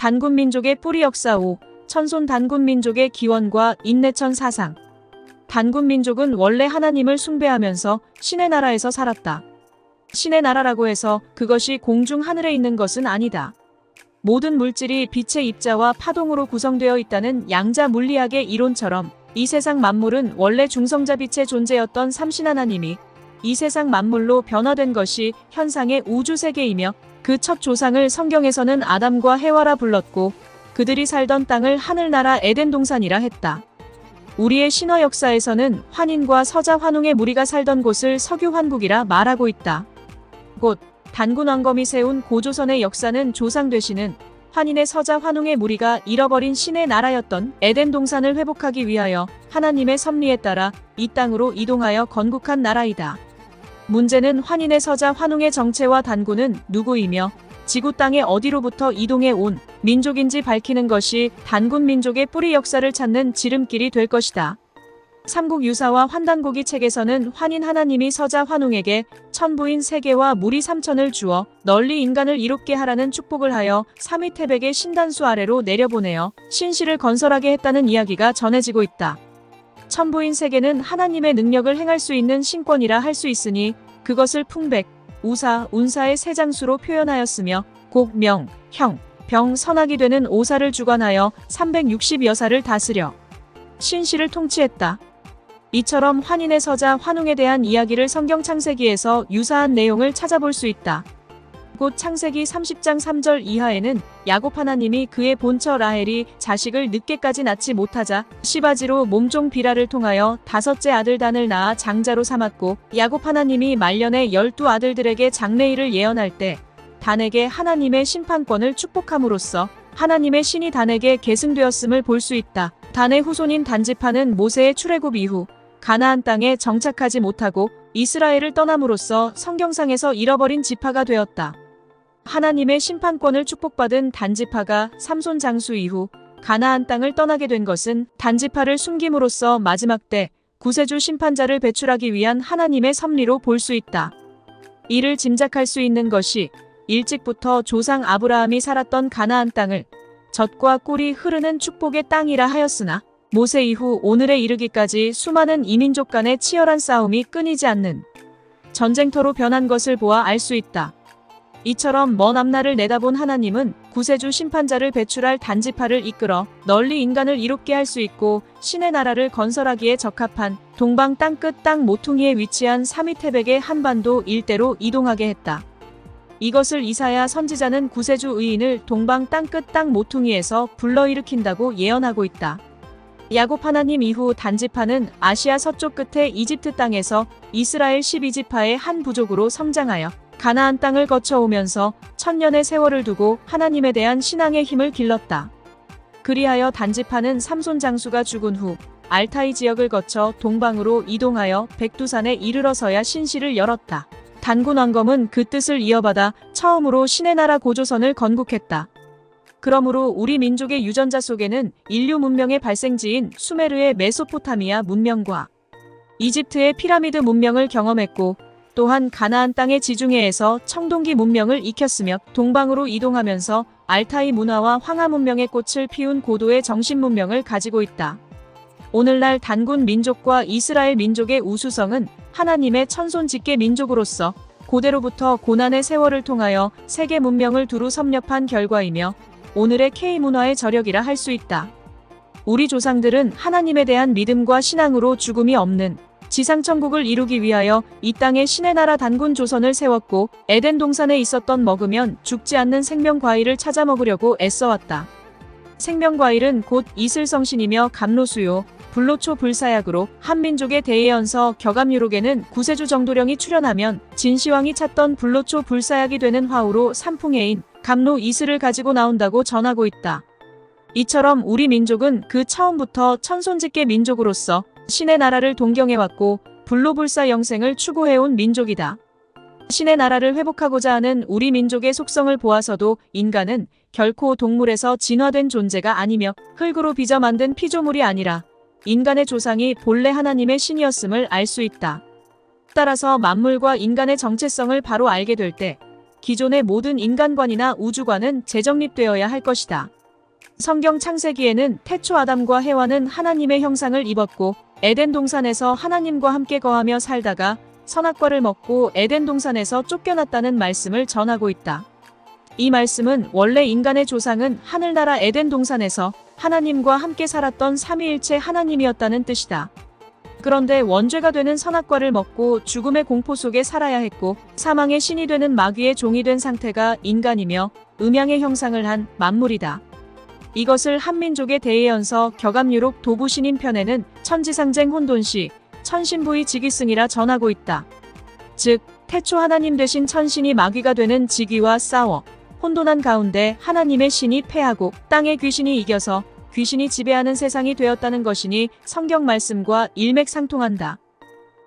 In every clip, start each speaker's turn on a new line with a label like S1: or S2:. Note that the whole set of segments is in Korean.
S1: 단군민족의 뿌리 역사 5. 천손 단군민족의 기원과 인내천 사상. 단군민족은 원래 하나님을 숭배하면서 신의 나라에서 살았다. 신의 나라라고 해서 그것이 공중 하늘에 있는 것은 아니다. 모든 물질이 빛의 입자와 파동으로 구성되어 있다는 양자 물리학의 이론처럼 이 세상 만물은 원래 중성자 빛의 존재였던 삼신 하나님이 이 세상 만물로 변화된 것이 현상의 우주세계이며 그 첫 조상을 성경에서는 아담과 해와라 불렀고 그들이 살던 땅을 하늘나라 에덴 동산이라 했다. 우리의 신화 역사에서는 환인과 서자 환웅의 무리가 살던 곳을 석유환국이라 말하고 있다. 곧 단군 왕검이 세운 고조선의 역사는 조상 되시는 환인의 서자 환웅의 무리가 잃어버린 신의 나라였던 에덴 동산을 회복하기 위하여 하나님의 섭리에 따라 이 땅으로 이동하여 건국한 나라이다. 문제는 환인의 서자 환웅의 정체와 단군은 누구이며 지구 땅의 어디로부터 이동해 온 민족인지 밝히는 것이 단군 민족의 뿌리 역사를 찾는 지름길이 될 것이다. 삼국유사와 환단고기 책에서는 환인 하나님이 서자 환웅에게 천부인 세계와 무리 삼천을 주어 널리 인간을 이롭게 하라는 축복을 하여 삼위태백의 신단수 아래로 내려보내어 신실을 건설하게 했다는 이야기가 전해지고 있다. 천부인 세계는 하나님의 능력을 행할 수 있는 신권이라 할 수 있으니 그것을 풍백, 우사, 운사의 세 장수로 표현하였으며 곡, 명, 형, 병, 선악이 되는 오사를 주관하여 360여사를 다스려 신실을 통치했다. 이처럼 환인의 서자 환웅에 대한 이야기를 성경 창세기에서 유사한 내용을 찾아볼 수 있다. 곧 창세기 30장 3절 이하에는 야곱 하나님이 그의 본처 라헬이 자식을 늦게까지 낳지 못하자 시바지로 몸종 비라를 통하여 5째 아들 단을 낳아 장자로 삼았고 야곱 하나님이 말년에 12아들들에게 장래일을 예언할 때 단에게 하나님의 심판권을 축복함으로써 하나님의 신이 단에게 계승되었음을 볼 수 있다. 단의 후손인 단지파는 모세의 출애굽 이후 가나안 땅에 정착하지 못하고 이스라엘을 떠남으로써 성경상에서 잃어버린 지파가 되었다. 하나님의 심판권을 축복받은 단지파가 삼손 장수 이후 가나안 땅을 떠나게 된 것은 단지파를 숨김으로써 마지막 때 구세주 심판자를 배출하기 위한 하나님의 섭리로 볼 수 있다. 이를 짐작할 수 있는 것이 일찍부터 조상 아브라함이 살았던 가나안 땅을 젖과 꿀이 흐르는 축복의 땅이라 하였으나 모세 이후 오늘에 이르기까지 수많은 이민족 간의 치열한 싸움이 끊이지 않는 전쟁터로 변한 것을 보아 알 수 있다. 이처럼 먼 앞날을 내다본 하나님은 구세주 심판자를 배출할 단지파를 이끌어 널리 인간을 이롭게 할 수 있고 신의 나라를 건설하기에 적합한 동방 땅끝 땅 모퉁이에 위치한 삼위태백의 한반도 일대로 이동하게 했다. 이것을 이사야 선지자는 구세주 의인을 동방 땅끝 땅 모퉁이에서 불러일으킨다고 예언하고 있다. 야곱 하나님 이후 단지파는 아시아 서쪽 끝의 이집트 땅에서 이스라엘 12지파의 한 부족으로 성장하여 가나안 땅을 거쳐오면서 천년의 세월을 두고 하나님에 대한 신앙의 힘을 길렀다. 그리하여 단지파는 삼손 장수가 죽은 후 알타이 지역을 거쳐 동방으로 이동하여 백두산에 이르러서야 신실을 열었다. 단군 왕검은 그 뜻을 이어받아 처음으로 신의 나라 고조선을 건국했다. 그러므로 우리 민족의 유전자 속에는 인류 문명의 발생지인 수메르의 메소포타미아 문명과 이집트의 피라미드 문명을 경험했고 또한 가나안 땅의 지중해에서 청동기 문명을 익혔으며 동방으로 이동하면서 알타이 문화와 황하 문명의 꽃을 피운 고도의 정신 문명을 가지고 있다. 오늘날 단군 민족과 이스라엘 민족의 우수성은 하나님의 천손 직계 민족으로서 고대로부터 고난의 세월을 통하여 세계 문명을 두루 섭렵한 결과이며 오늘의 K문화의 저력이라 할 수 있다. 우리 조상들은 하나님에 대한 믿음과 신앙으로 죽음이 없는 지상천국을 이루기 위하여 이 땅에 신의 나라 단군 조선을 세웠고 에덴 동산에 있었던 먹으면 죽지 않는 생명과일을 찾아 먹으려고 애써왔다. 생명과일은 곧 이슬성신이며 감로수요, 불로초 불사약으로 한민족의 대예언서 격암유록에는 구세주 정도령이 출현하면 진시황이 찾던 불로초 불사약이 되는 화우로 산풍해인 감로 이슬을 가지고 나온다고 전하고 있다. 이처럼 우리 민족은 그 처음부터 천손직계 민족으로서 신의 나라를 동경해왔고 불로불사 영생을 추구해온 민족이다. 신의 나라를 회복하고자 하는 우리 민족의 속성을 보아서도 인간은 결코 동물에서 진화된 존재가 아니며 흙으로 빚어 만든 피조물이 아니라 인간의 조상이 본래 하나님의 신이었음을 알 수 있다. 따라서 만물과 인간의 정체성을 바로 알게 될 때 기존의 모든 인간관이나 우주관은 재정립되어야 할 것이다. 성경 창세기에는 태초 아담과 해와는 하나님의 형상을 입었고 에덴 동산에서 하나님과 함께 거하며 살다가 선악과를 먹고 에덴 동산에서 쫓겨났다는 말씀을 전하고 있다. 이 말씀은 원래 인간의 조상은 하늘나라 에덴 동산에서 하나님과 함께 살았던 삼위일체 하나님이었다는 뜻이다. 그런데 원죄가 되는 선악과를 먹고 죽음의 공포 속에 살아야 했고 사망의 신이 되는 마귀의 종이 된 상태가 인간이며 음양의 형상을 한 만물이다. 이것을 한민족의 대예언서 격암유록 도부신임 편에는 천지상쟁 혼돈시 천신부의 지기승이라 전하고 있다. 즉 태초 하나님 되신 천신이 마귀가 되는 지기와 싸워 혼돈한 가운데 하나님의 신이 패하고 땅의 귀신이 이겨서 귀신이 지배하는 세상이 되었다는 것이니 성경 말씀과 일맥상통한다.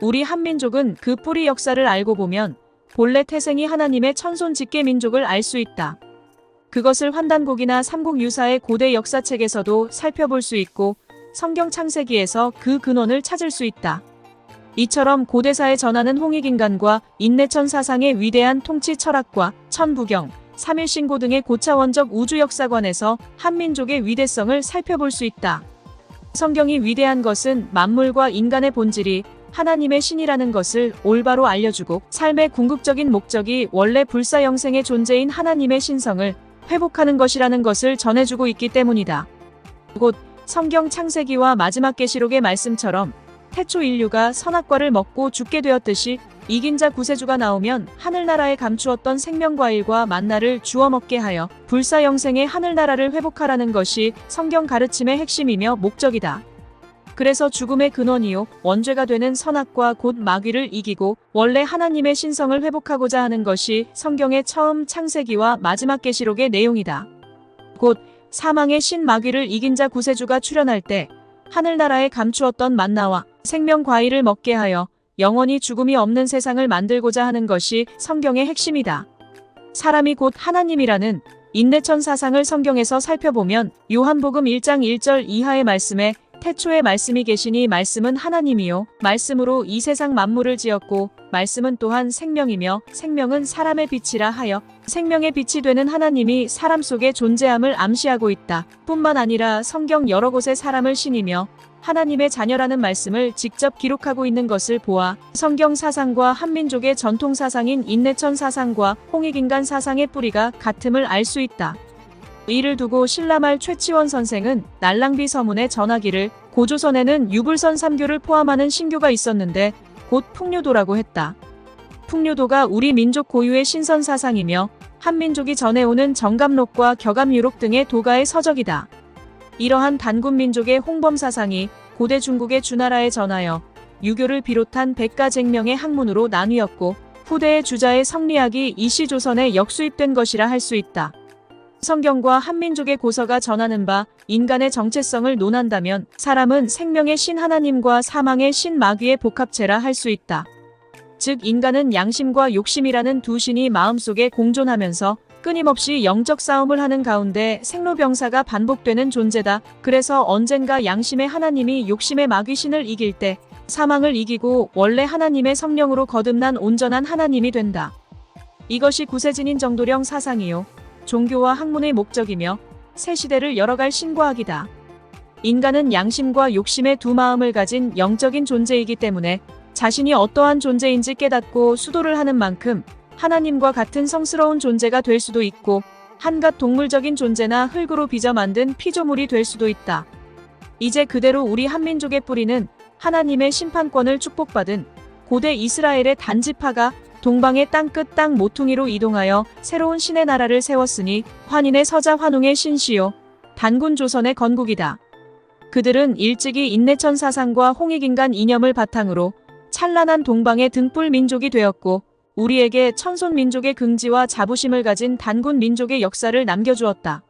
S1: 우리 한민족은 그 뿌리 역사를 알고 보면 본래 태생이 하나님의 천손 직계 민족을 알 수 있다. 그것을 환단곡이나 삼국유사의 고대 역사책에서도 살펴볼 수 있고 성경 창세기에서 그 근원을 찾을 수 있다. 이처럼 고대사에 전하는 홍익인간과 인내천 사상의 위대한 통치 철학과 천부경, 삼일신고 등의 고차원적 우주역사관에서 한민족의 위대성을 살펴볼 수 있다. 성경이 위대한 것은 만물과 인간의 본질이 하나님의 신이라는 것을 올바로 알려주고 삶의 궁극적인 목적이 원래 불사영생의 존재인 하나님의 신성을 회복하는 것이라는 것을 전해주고 있기 때문이다. 곧 성경 창세기와 마지막 계시록의 말씀처럼 태초 인류가 선악과를 먹고 죽게 되었듯이 이긴 자 구세주가 나오면 하늘나라에 감추었던 생명과일과 만나를 주워 먹게 하여 불사영생의 하늘나라를 회복하라는 것이 성경 가르침의 핵심이며 목적이다. 그래서 죽음의 근원이요 원죄가 되는 선악과 곧 마귀를 이기고 원래 하나님의 신성을 회복하고자 하는 것이 성경의 처음 창세기와 마지막 계시록의 내용이다. 곧 사망의 신 마귀를 이긴 자 구세주가 출현할 때 하늘나라에 감추었던 만나와 생명 과일을 먹게 하여 영원히 죽음이 없는 세상을 만들고자 하는 것이 성경의 핵심이다. 사람이 곧 하나님이라는 인내천 사상을 성경에서 살펴보면 요한복음 1장 1절 이하의 말씀에 태초에 말씀이 계시니 말씀은 하나님이요 말씀으로 이 세상 만물을 지었고 말씀은 또한 생명이며 생명은 사람의 빛이라 하여 생명의 빛이 되는 하나님이 사람 속에 존재함을 암시하고 있다. 뿐만 아니라 성경 여러 곳에 사람을 신이며 하나님의 자녀라는 말씀을 직접 기록하고 있는 것을 보아 성경 사상과 한민족의 전통 사상인 인내천 사상과 홍익인간 사상의 뿌리가 같음을 알 수 있다. 이를 두고 신라말 최치원 선생은 날랑비 서문에 전하기를 고조선에는 유불선 3교를 포함하는 신교가 있었는데 곧 풍류도라고 했다. 풍류도가 우리 민족 고유의 신선 사상이며 한민족이 전해오는 정감록과 격암유록 등의 도가의 서적이다. 이러한 단군민족의 홍범 사상이 고대 중국의 주나라에 전하여 유교를 비롯한 백가쟁명의 학문으로 나뉘었고 후대의 주자의 성리학이 이시조선에 역수입된 것이라 할 수 있다. 성경과 한민족의 고서가 전하는 바 인간의 정체성을 논한다면 사람은 생명의 신 하나님과 사망의 신 마귀의 복합체라 할 수 있다. 즉 인간은 양심과 욕심이라는 두 신이 마음속에 공존하면서 끊임없이 영적 싸움을 하는 가운데 생로병사가 반복되는 존재다. 그래서 언젠가 양심의 하나님이 욕심의 마귀신을 이길 때 사망을 이기고 원래 하나님의 성령으로 거듭난 온전한 하나님이 된다. 이것이 구세진인 정도령 사상이요 종교와 학문의 목적이며 새 시대를 열어갈 신과학이다. 인간은 양심과 욕심의 두 마음을 가진 영적인 존재이기 때문에 자신이 어떠한 존재인지 깨닫고 수도를 하는 만큼 하나님과 같은 성스러운 존재가 될 수도 있고 한갓 동물적인 존재나 흙으로 빚어 만든 피조물이 될 수도 있다. 이제 그대로 우리 한민족의 뿌리는 하나님의 심판권을 축복받은 고대 이스라엘의 단지파가 동방의 땅끝 땅 모퉁이로 이동하여 새로운 신의 나라를 세웠으니 환인의 서자 환웅의 신시요 단군 조선의 건국이다. 그들은 일찍이 인내천 사상과 홍익인간 이념을 바탕으로 찬란한 동방의 등불 민족이 되었고 우리에게 천손 민족의 긍지와 자부심을 가진 단군 민족의 역사를 남겨주었다.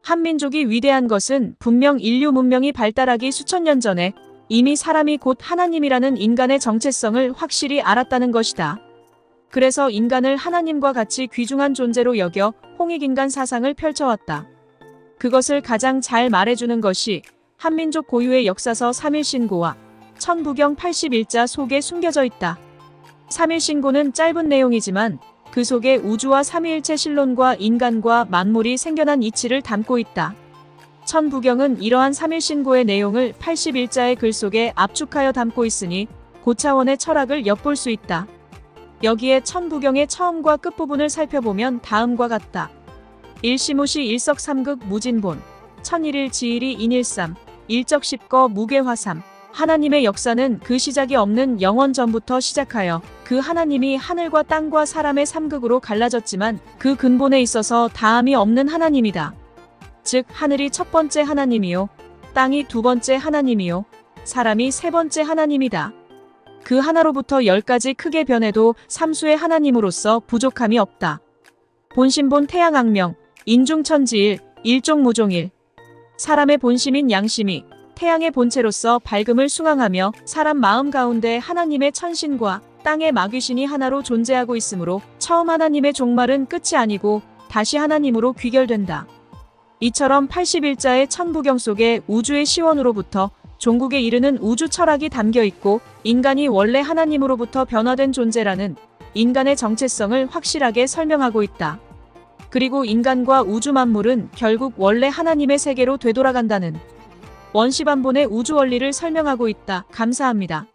S1: 한민족이 위대한 것은 분명 인류 문명이 발달하기 수천 년 전에 이미 사람이 곧 하나님이라는 인간의 정체성을 확실히 알았다는 것이다. 그래서 인간을 하나님과 같이 귀중한 존재로 여겨 홍익인간 사상을 펼쳐왔다. 그것을 가장 잘 말해주는 것이 한민족 고유의 역사서 삼일신고와 천부경 81자 속에 숨겨져 있다. 삼일신고는 짧은 내용이지만 그 속에 우주와 삼위일체 실론과 인간과 만물이 생겨난 이치를 담고 있다. 천부경은 이러한 삼일신고의 내용을 81자의 글 속에 압축하여 담고 있으니 고차원의 철학을 엿볼 수 있다. 여기에 천부경의 처음과 끝부분을 살펴보면 다음과 같다. 일시무시 일석삼극 무진본, 천일일 지일이 인일삼, 일적십거 무괴화삼. 하나님의 역사는 그 시작이 없는 영원 전부터 시작하여 그 하나님이 하늘과 땅과 사람의 삼극으로 갈라졌지만 그 근본에 있어서 다함이 없는 하나님이다. 즉 하늘이 첫 번째 하나님이요, 땅이 두 번째 하나님이요, 사람이 세 번째 하나님이다. 그 하나로부터 10가지 크게 변해도 삼수의 하나님으로서 부족함이 없다. 본심본 태양악명, 인중천지일, 일종무종일. 사람의 본심인 양심이 태양의 본체로서 밝음을 숭앙하며 사람 마음 가운데 하나님의 천신과 땅의 마귀신이 하나로 존재하고 있으므로 처음 하나님의 종말은 끝이 아니고 다시 하나님으로 귀결된다. 이처럼 81자의 천부경 속에 우주의 시원으로부터 종국에 이르는 우주 철학이 담겨 있고 인간이 원래 하나님으로부터 변화된 존재라는 인간의 정체성을 확실하게 설명하고 있다. 그리고 인간과 우주 만물은 결국 원래 하나님의 세계로 되돌아간다는 원시반본의 우주 원리를 설명하고 있다. 감사합니다.